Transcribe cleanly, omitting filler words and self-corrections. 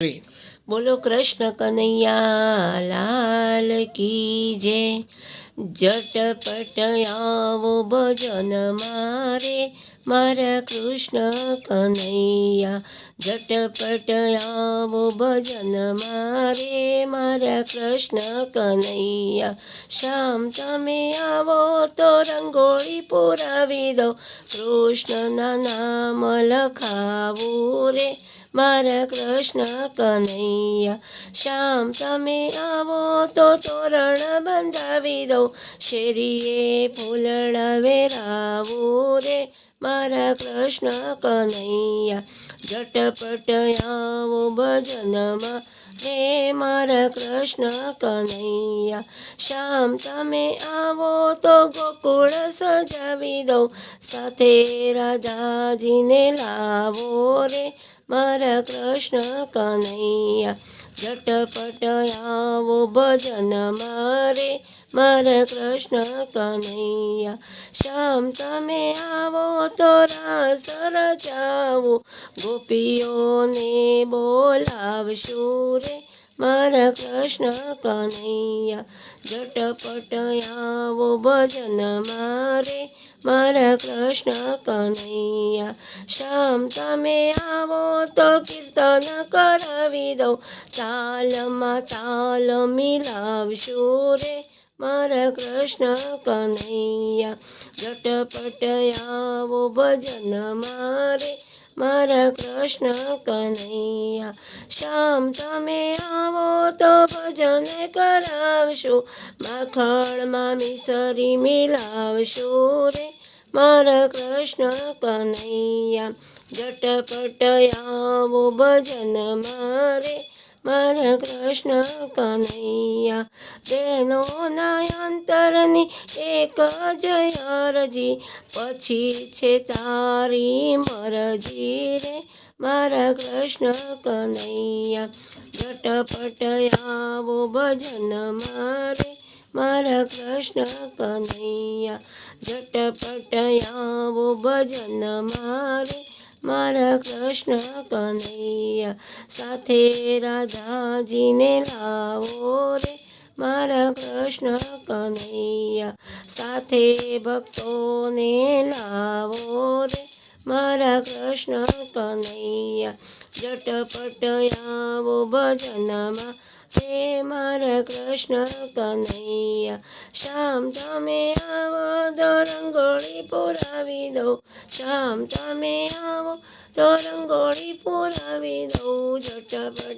बोलो कृष्ण कन्हैया लाल की जय। झटपट आवो भजन मारे मारा कृष्ण कन्हैया। झटपट आवो भजन मारे मारा कृष्ण कन्हैया। श्याम तमे आवो तो रंगोળી पुरावी दो। कृष्ण ना नाम लखावू रे मारा कृष्ण कन्हैया। श्याम तमे आवो तो तोरण बंधावी दो। शेरीए फूलड़ा वेरावू रे मारा कृष्ण कन्हैया। झटपट आवो भजन मा रे मारा कृष्ण कन्हैया। श्याम तमे आवो तो गोकुळ सजावी दो। साथे राधाजीने लावो रे मारा कृष्ण कन्हैया। झटपट आवो भजन मारे मारा कृष्ण कन्हैया। श्याम तमे आवो तो रास रचावो। गोपीओने बोलावशु रे मारा कृष्ण कन्हैया। झटपट आवो भजन मारे मारा कृष्ण कन्हैया। श्याम तमे आवो तो कीर्तन करावी दो। तालमा ताल मिलावशु रे मारा कृष्ण कन्हैया। झटपट आवो भजन मारे मारा कृष्ण कन्हैया। श्याम तमे आवो तो भजन करावशु। माखण मा मिसरी मिलावशु रे मारा कृष्ण कन्हैया। झटपट आवो भजन मारे मारा कृष्ण कन्हैया। तेनो नयंतरनी एक जय अरजी पछी छे तारी मरजी रे मारा कृष्ण कन्हैया। झटपट आवो भजन मारे मारा कृष्ण कन्हैया। झटपट आवो भजन मारे मारा कृष्ण कन्हैया। साथे राधाजीने लावो रे मारा कृष्ण कन्हैया। साथे भक्तोने लावो रे मारा कृष्ण कन्हैया। झटपट आवो भजन मा रे मारा कृष्ण कन्हैया। श्याम तमे आवो तो रंगोળી पुरावी दो। श्याम तमे आवो तो रंगोળી पुरावी दो। झटपट